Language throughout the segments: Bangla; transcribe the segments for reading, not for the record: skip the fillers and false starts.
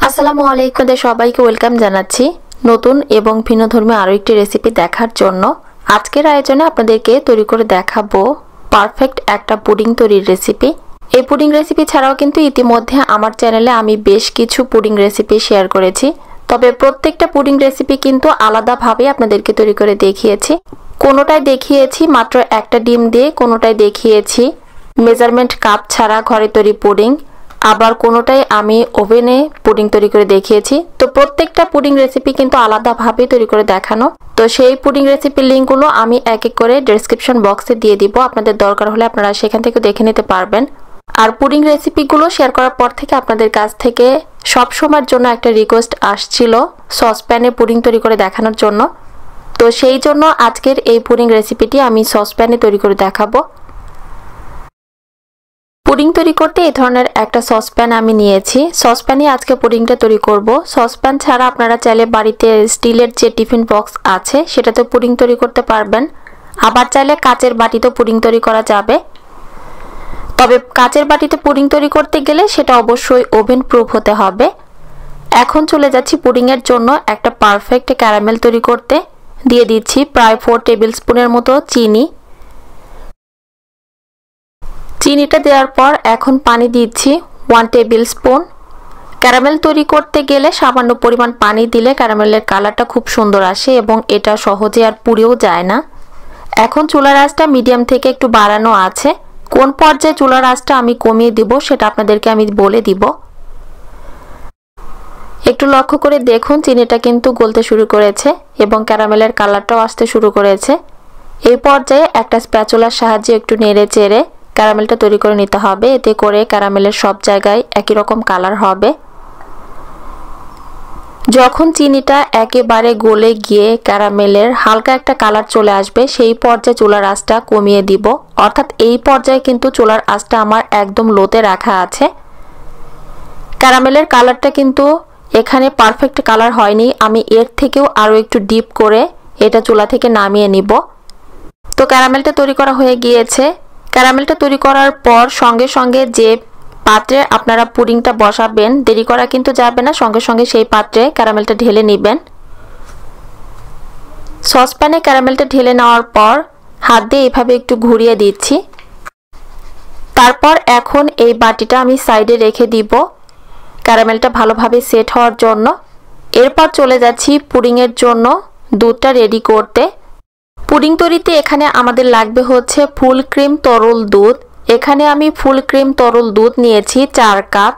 আসসালামু আলাইকুম সবাইকে ওয়েলকাম জানাচ্ছি নতুন এবং ভিন্নধর্মী আরো একটি রেসিপি দেখার জন্য। আজকের আয়োজনে আপনাদেরকে তৈরি করে দেখাবো পারফেক্ট একটা পুডিং তৈরির রেসিপি। এই পুডিং রেসিপি ছাড়াও কিন্তু ইতিমধ্যে আমার চ্যানেলে আমি বেশ কিছু পুডিং রেসিপি শেয়ার করেছি, তবে প্রত্যেকটা পুডিং রেসিপি কিন্তু আলাদাভাবে আপনাদেরকে তৈরি করে দেখিয়েছি। কোনোটায় দেখিয়েছি মাত্র একটা ডিম দিয়ে, কোনোটায় দেখিয়েছি মেজারমেন্ট কাপ ছাড়া ঘরে তৈরি পুডিং, আবার কোনোটাই আমি ওভেনে পুডিং তৈরি করে দেখিয়েছি। তো প্রত্যেকটা পুডিং রেসিপি কিন্তু আলাদাভাবে তৈরি করে দেখানো। তো সেই পুডিং রেসিপির লিঙ্কগুলো আমি এক এক করে ডেসক্রিপশন বক্সে দিয়ে দিব, আপনাদের দরকার হলে আপনারা সেখান থেকে দেখে নিতে পারবেন। আর পুডিং রেসিপিগুলো শেয়ার করার পর থেকে আপনাদের কাছ থেকে সব সময়ের জন্য একটা রিকোয়েস্ট আসছিল সসপ্যানে পুডিং তৈরি করে দেখানোর জন্য। তো সেই জন্য আজকের এই পুডিং রেসিপিটি আমি সসপ্যানে তৈরি করে দেখাবো। পুডিং তৈরি করতে এই ধরনের একটা সসপ্যান আমি নিয়েছি। সসপ্যানে আজকে পুডিংটা তৈরি করব। সসপ্যান ছাড়া আপনারা চাইলে বাড়িতে স্টিলের যে টিফিন বক্স আছে সেটাতে পুডিং তৈরি করতে পারবেন, আবার চাইলে কাচের বাটিতে পুডিং তৈরি করা যাবে। তবে কাচের বাটিতে পুডিং তৈরি করতে গেলে সেটা অবশ্যই ওভেন প্রুফ হতে হবে। এখন চলে যাচ্ছি পুডিং এর জন্য একটা পারফেক্ট ক্যারামেল তৈরি করতে। দিয়ে দিচ্ছি প্রায় 4 টেবিল স্পুনের মতো চিনি। চিনিটা দেওয়ার পর এখন পানি দিচ্ছি 1 টেবিল স্পুন। ক্যারামেল তৈরি করতে গেলে সামান্য পরিমাণ পানি দিলে ক্যারামেলের কালারটা খুব সুন্দর আসে এবং এটা সহজে আর পুড়েও যায় না। এখন চুলার আঁচটা মিডিয়াম থেকে একটু বাড়ানো আছে। কোন পর্যায়ে চুলার আঁচটা আমি কমিয়ে দিব সেটা আপনাদেরকে আমি বলে দিব। একটু লক্ষ্য করে দেখুন চিনিটা কিন্তু গলতে শুরু করেছে এবং ক্যারামেলের কালারটাও আসতে শুরু করেছে। এই পর্যায়ে একটা স্প্যাচুলার সাহায্যে একটু নেড়ে চেড়ে ক্যারামেলটা তৈরি করে নিতে হবে, এতে করে ক্যারামেলের সব জায়গায় একই রকম কালার হবে। যখন চিনিটা একেবারে গলে গিয়ে ক্যারামেলের হালকা একটা কালার চলে আসবে সেই পর্যায়ে চুলার আঁচটা কমিয়ে দিব। অর্থাৎ এই পর্যায়ে কিন্তু চুলার আঁচটা আমার একদম লোতে রাখা আছে। ক্যারামেলের কালারটা কিন্তু এখানে পারফেক্ট কালার হয়নি, আমি এর থেকেও আরো একটু ডিপ করে এটা চুলা থেকে নামিয়ে নিব। তো ক্যারামেলটা তৈরি করা হয়ে গিয়েছে। ক্যারামেলটা তৈরি করার পর সঙ্গে সঙ্গে যে পাত্রে আপনারা পুডিংটা বসাবেন দেরি করা কিন্তু যাবে না, সঙ্গে সঙ্গে সেই পাত্রে ক্যারামেলটা ঢেলে নেবেন। সসপ্যানে ক্যারামেলটা ঢেলে নেওয়ার পর হাত দিয়ে এভাবে একটু ঘুরিয়ে দিচ্ছি। তারপর এখন এই বাটিটা আমি সাইডে রেখে দিব ক্যারামেলটা ভালোভাবে সেট হওয়ার জন্য। এরপর চলে যাচ্ছি পুডিং এর জন্য দুধটা রেডি করতে। পুডিং তৈরিতে এখানে আমাদের লাগবে হচ্ছে ফুল ক্রিম তরল দুধ। এখানে আমি ফুল ক্রিম তরল দুধ নিয়েছি 4 কাপ।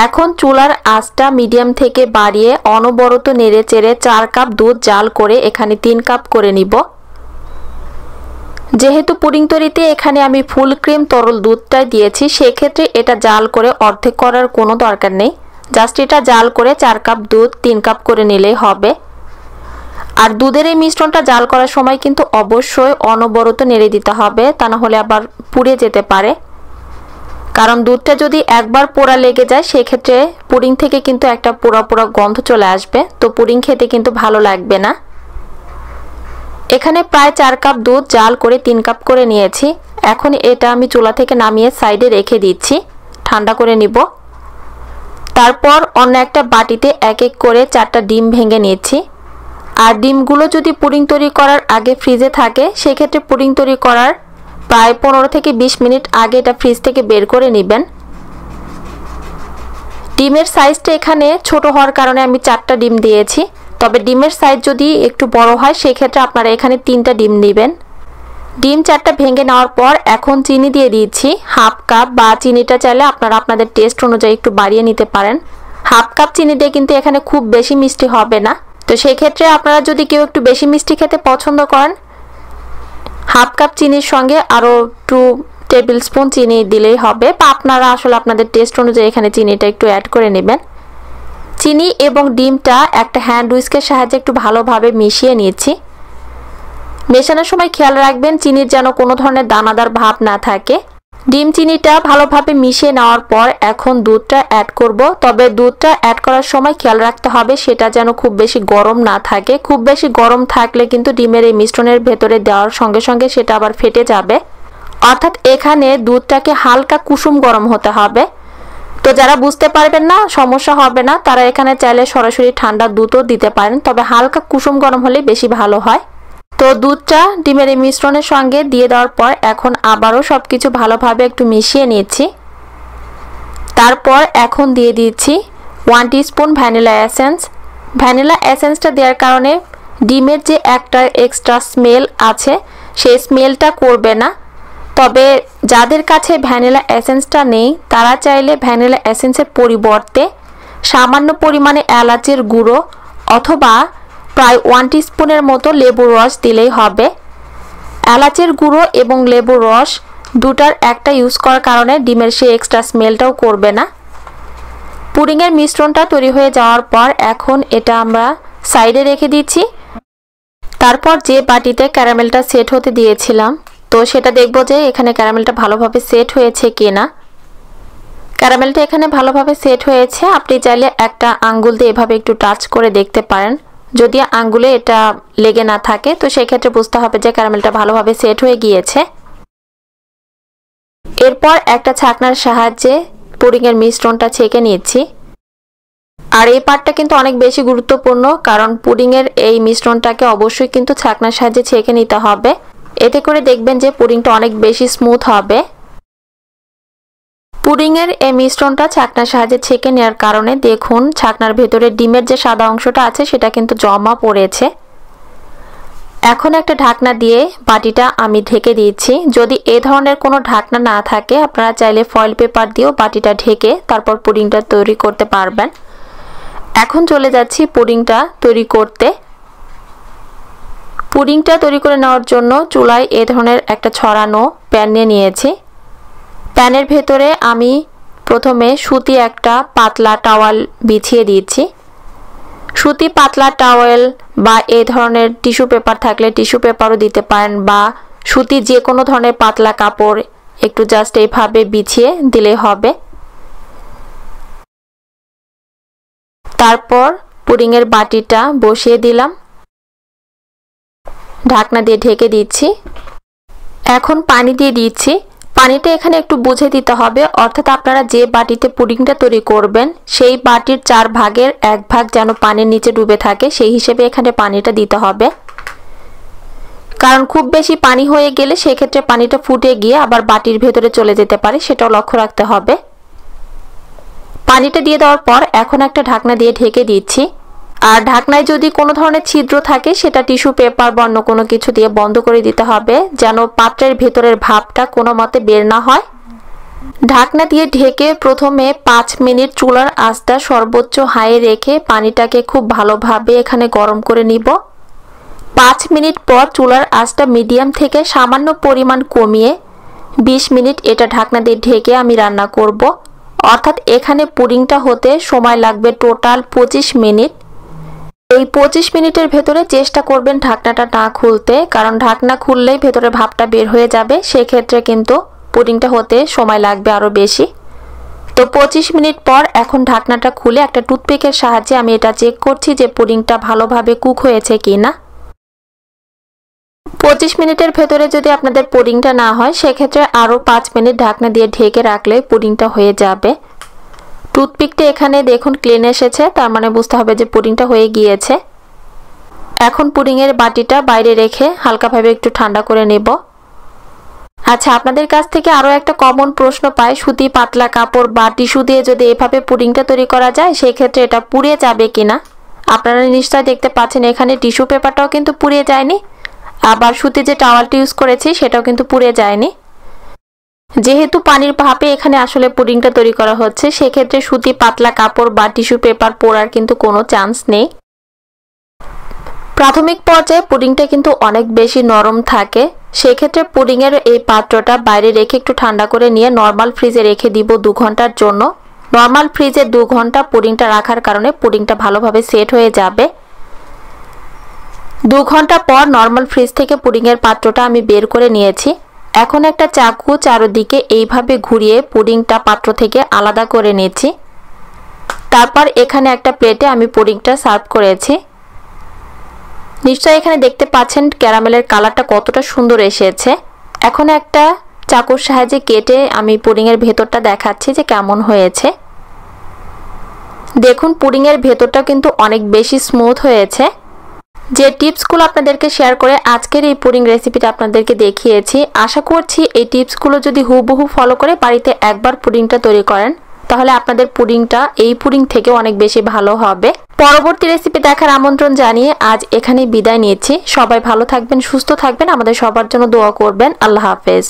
এখন চুলার আঁচটা মিডিয়াম থেকে বাড়িয়ে অনবরত নেড়ে চেড়ে 4 কাপ দুধ জাল করে এখানে 3 কাপ করে নিব। যেহেতু পুডিং তৈরিতে এখানে আমি ফুল ক্রিম তরল দুধটাই দিয়েছি, সেক্ষেত্রে এটা জাল করে অর্ধেক করার কোনো দরকার নেই। জাস্ট এটা জাল করে 4 কাপ দুধ 3 কাপ করে নিলেই হবে। আর দুধের এই মিশ্রণটা জাল করার সময় কিন্তু অবশ্যই অনবরত নেড়ে দিতে হবে, তা না হলে আবার পুড়ে যেতে পারে। কারণ দুধটা যদি একবার পোড়া লেগে যায় সেক্ষেত্রে পুডিং থেকে কিন্তু একটা পোড়া পোড়া গন্ধ চলে আসবে, তো পুডিং খেতে কিন্তু ভালো লাগবে না। এখানে প্রায় 4 কাপ দুধ জাল করে 3 কাপ করে নিয়েছি। এখন এটা আমি চুলা থেকে নামিয়ে সাইডে রেখে দিচ্ছি, ঠান্ডা করে নিব। তারপর অন্য একটা বাটিতে এক এক করে 4টা ডিম ভেঙে নিয়েছি। আর ডিমগুলো যদি পুডিং তৈরি করার আগে ফ্রিজে থাকে সেক্ষেত্রে পুডিং তৈরি করার প্রায় 15 থেকে 20 মিনিট আগে এটা ফ্রিজ থেকে বের করে নেবেন। ডিমের সাইজটা এখানে ছোট হওয়ার কারণে আমি 4টা ডিম দিয়েছি, তবে ডিমের সাইজ যদি একটু বড় হয় সেক্ষেত্রে আপনারা এখানে 3টা ডিম নেবেন। ডিম 4টা ভেঙে নেওয়ার পর এখন চিনি দিয়ে দিচ্ছি হাফ কাপ, বা চিনিটা চাইলে আপনারা আপনাদের টেস্ট অনুযায়ী একটু বাড়িয়ে নিতে পারেন। হাফ কাপ চিনি দিয়ে কিন্তু এখানে খুব বেশি মিষ্টি হবে না, তো সেই ক্ষেত্রে আপনারা যদি কেউ একটু বেশি মিষ্টি খেতে পছন্দ করেন হাফ কাপ চিনির সঙ্গে আরো 2 টেবিল স্পুন চিনি দিলেই হবে, বা আপনারা আসলে আপনাদের টেস্ট অনুযায়ী এখানে চিনিটা একটু অ্যাড করে নেবেন। চিনি এবং ডিমটা একটা হ্যান্ড হুইস্কের সাহায্যে একটু ভালোভাবে মিশিয়ে নিয়েছি। মেশানোর সময় খেয়াল রাখবেন চিনির যেন কোনো ধরনের দানাদার ভাব না থাকে। ডিম চিনিটা ভালোভাবে মিশিয়ে নেওয়ার পর এখন দুধটা অ্যাড করব, তবে দুধটা অ্যাড করার সময় খেয়াল রাখতে হবে সেটা যেন খুব বেশি গরম না থাকে। খুব বেশি গরম থাকলে কিন্তু ডিমের এই মিশ্রণের ভেতরে দেওয়ার সঙ্গে সঙ্গে সেটা আবার ফেটে যাবে। অর্থাৎ এখানে দুধটাকে হালকা কুসুম গরম হতে হবে। তো যারা বুঝতে পারবেন না, সমস্যা হবে না, তারা এখানে চাইলে সরাসরি ঠান্ডা দুধও দিতে পারেন, তবে হালকা কুসুম গরম হলে বেশি ভালো হয়। তো দুধটা ডিমের এই মিশ্রণের সঙ্গে দিয়ে দেওয়ার পর এখন আবারও সবকিছু ভালোভাবে একটু মিশিয়ে নিচ্ছি। তারপর এখন দিয়ে দিচ্ছি 1 টিস্পুন ভ্যানিলা এসেন্স। ভ্যানিলা এসেন্সটা দেওয়ার কারণে ডিমের যে একটা এক্সট্রা স্মেল আছে সেই স্মেলটা করবে না। তবে যাদের কাছে ভ্যানিলা এসেন্সটা নেই তারা চাইলে ভ্যানিলা এসেন্সের পরিবর্তে সামান্য পরিমাণে এলাচের গুঁড়ো অথবা প্রায় 1 টিস্পুনের মতো লেবুর রস দিলেই হবে। এলাচের গুঁড়ো এবং লেবুর রস দুটার একটা ইউজ করার কারণে ডিমের সেই এক্সট্রা স্মেলটাও করবে না। পুডিংয়ের মিশ্রণটা তৈরি হয়ে যাওয়ার পর এখন এটা আমরা সাইডে রেখে দিচ্ছি। তারপর যে বাটিতে ক্যারামেলটা সেট হতে দিয়েছিলাম, তো সেটা দেখব যে এখানে ক্যারামেলটা ভালোভাবে সেট হয়েছে কিনা। ক্যারামেলটা এখানে ভালোভাবে সেট হয়েছে। আপনি চাইলে একটা আঙ্গুল দিয়ে এভাবে একটু টাচ করে দেখতে পারেন। যদি আঙ্গুলে এটা লেগে না থাকে তো সেক্ষেত্রে বুঝতে হবে যে ক্যারামেলটা ভালোভাবে সেট হয়ে গিয়েছে। এরপর একটা ছাঁকনার সাহায্যে পুডিংয়ের মিশ্রণটা ছেঁকে নিচ্ছি। আর এই পার্টটা কিন্তু অনেক বেশি গুরুত্বপূর্ণ, কারণ পুডিংয়ের এই মিশ্রণটাকে অবশ্যই কিন্তু ছাঁকনার সাহায্যে ছেঁকে নিতে হবে। এতে করে দেখবেন যে পুডিংটা অনেক বেশি স্মুথ হবে। পুডিংয়ের এই মিশ্রণটা ছাঁকনার সাহায্যে ছেঁকে নেওয়ার কারণে দেখুন ছাঁকনার ভেতরে ডিমের যে সাদা অংশটা আছে সেটা কিন্তু জমা পড়েছে। এখন একটা ঢাকনা দিয়ে বাটিটা আমি ঢেকে দিচ্ছি। যদি এই ধরনের কোনো ঢাকনা না থাকে আপনারা চাইলে ফয়েল পেপার দিয়েও বাটিটা ঢেকে তারপর পুডিংটা তৈরি করতে পারবেন। এখন চলে যাচ্ছি পুডিংটা তৈরি করতে। পুডিংটা তৈরি করে নেওয়ার জন্য চুলায় এই ধরনের একটা ছড়ানো প্যান নিয়ে নিয়েছি। প্যানের ভেতরে আমি প্রথমে সুতি একটা পাতলা টাওয়াল বিছিয়ে দিচ্ছি। সুতি পাতলা টাওয়েল বা এই ধরনের টিস্যু পেপার থাকলে টিস্যু পেপারও দিতে পারেন, বা সুতি যে কোনো ধরনের পাতলা কাপড় একটু জাস্ট এইভাবে বিছিয়ে দিলে হবে। তারপর পুডিংয়ের বাটিটা বসিয়ে দিলাম, ঢাকনা দিয়ে ঢেকে দিচ্ছি। এখন পানি দিয়ে দিচ্ছি। পানিটা এখানে একটু বুঝে দিতে হবে, অর্থাৎ আপনারা যে বাটিতে পুডিংটা তৈরি করবেন সেই বাটির 4 ভাগের 1 ভাগ যেন পানির নিচে ডুবে থাকে সেই হিসেবে এখানে পানিটা দিতে হবে। কারণ খুব বেশি পানি হয়ে গেলে সেক্ষেত্রে পানিটা ফুটে গিয়ে আবার বাটির ভেতরে চলে যেতে পারে, সেটাও লক্ষ্য রাখতে হবে। পানিটা দিয়ে দেওয়ার পর এখন একটা ঢাকনা দিয়ে ঢেকে দিচ্ছি। আর ঢাকনায় যদি কোনো ধরনের ছিদ্র থাকে সেটা টিস্যু পেপার বা অন্য কোনো কিছু দিয়ে বন্ধ করে দিতে হবে, যেন পাত্রের ভেতরের ভাপটা কোনো মতে বের না হয়। ঢাকনা দিয়ে ঢেকে প্রথমে 5 মিনিট চুলার আঁচটা সর্বোচ্চ হাইয়ে রেখে পানিটাকে খুব ভালোভাবে এখানে গরম করে নিব। 5 মিনিট পর চুলার আঁচটা মিডিয়াম থেকে সামান্য পরিমাণ কমিয়ে 20 মিনিট এটা ঢাকনা দিয়ে ঢেকে আমি রান্না করব। অর্থাৎ এখানে পুডিংটা হতে সময় লাগবে টোটাল 25 মিনিট। এই 25 মিনিটের ভেতরে চেষ্টা করবেন ঢাকনাটা না খুলতে, কারণ ঢাকনা খুললেই ভেতরে ভাপটা বের হয়ে যাবে, সেক্ষেত্রে কিন্তু পুডিংটা হতে সময় লাগবে আরও বেশি। তো 25 মিনিট পর এখন ঢাকনাটা খুলে একটা টুথপিকের সাহায্যে আমি এটা চেক করছি যে পুডিংটা ভালোভাবে কুক হয়েছে কিনা। 25 মিনিটের ভেতরে যদি আপনাদের পুডিংটা না হয় সেক্ষেত্রে আরও 5 মিনিট ঢাকনা দিয়ে ঢেকে রাখলে পুডিংটা হয়ে যাবে। টুথপিকটা এখানে দেখুন ক্লিন এসেছে, তার মানে বুঝতে হবে যে পুডিংটা হয়ে গিয়েছে। এখন পুডিংয়ের বাটিটা বাইরে রেখে হালকাভাবে একটু ঠান্ডা করে নেব। আচ্ছা, আপনাদের কাছ থেকে আরও একটা কমন প্রশ্ন পাই, সুতি পাতলা কাপড় বা টিস্যু দিয়ে যদি এভাবে পুডিংটা তৈরি করা যায় সেই ক্ষেত্রে এটা পুড়ে যাবে কিনা। আপনারা নিশ্চয়ই দেখতে পাচ্ছেন এখানে টিস্যু পেপারটাও কিন্তু পুড়ে যায়নি, আবার সুতি যে টাওয়ালটা ইউজ করেছি সেটাও কিন্তু পুড়ে যায়নি। যেহেতু পানির ভাপে এখানে আসলে পুডিংটা তৈরি করা হচ্ছে সেক্ষেত্রে সুতি পাতলা কাপড় বা টিস্যু পেপার পোড়ার কিন্তু কোনো চান্স নেই। প্রাথমিক পর্যায়ে পুডিংটা কিন্তু অনেক বেশি নরম থাকে, সেক্ষেত্রে পুডিংয়ের এই পাত্রটা বাইরে রেখে একটু ঠান্ডা করে নিয়ে নর্মাল ফ্রিজে রেখে দিব 2 ঘন্টার জন্য। নর্মাল ফ্রিজে 2 ঘন্টা পুডিংটা রাখার কারণে পুডিংটা ভালোভাবে সেট হয়ে যাবে। 2 ঘন্টা পর নর্মাল ফ্রিজ থেকে পুডিংয়ের পাত্রটা আমি বের করে নিয়েছি। এখন একটা চাকু চারদিকে এইভাবে ঘুরিয়ে পুডিংটা পাত্র থেকে আলাদা করে নিয়েছি। তারপর এখানে একটা প্লেটে আমি পুডিংটা সার্ভ করেছি। নিশ্চয়ই এখানে দেখতে পাচ্ছেন ক্যারামেলের কালারটা কতটা সুন্দর এসেছে। এখন একটা চাকুর সাহায্যে কেটে আমি পুডিংয়ের ভেতরটা দেখাচ্ছি যে কেমন হয়েছে। দেখুন পুডিংয়ের ভেতরটা কিন্তু অনেক বেশি স্মুথ হয়েছে। যে টিপসগুলো আপনাদেরকে শেয়ার করে আজকের এই পুডিং রেসিপিটা আপনাদেরকে দেখিয়েছি, আশা করছি এই টিপসগুলো যদি হুবহু ফলো করে বাড়িতে একবার পুডিংটা তৈরি করেন তাহলে আপনাদের পুডিংটা এই পুডিং থেকে অনেক বেশি ভালো হবে। পরবর্তী রেসিপি দেখার আমন্ত্রণ জানিয়ে আজ এখানেই বিদায় নিচ্ছি। সবাই ভালো থাকবেন, সুস্থ থাকবেন, আমাদের সবার জন্য দোয়া করবেন। আল্লাহ হাফেজ।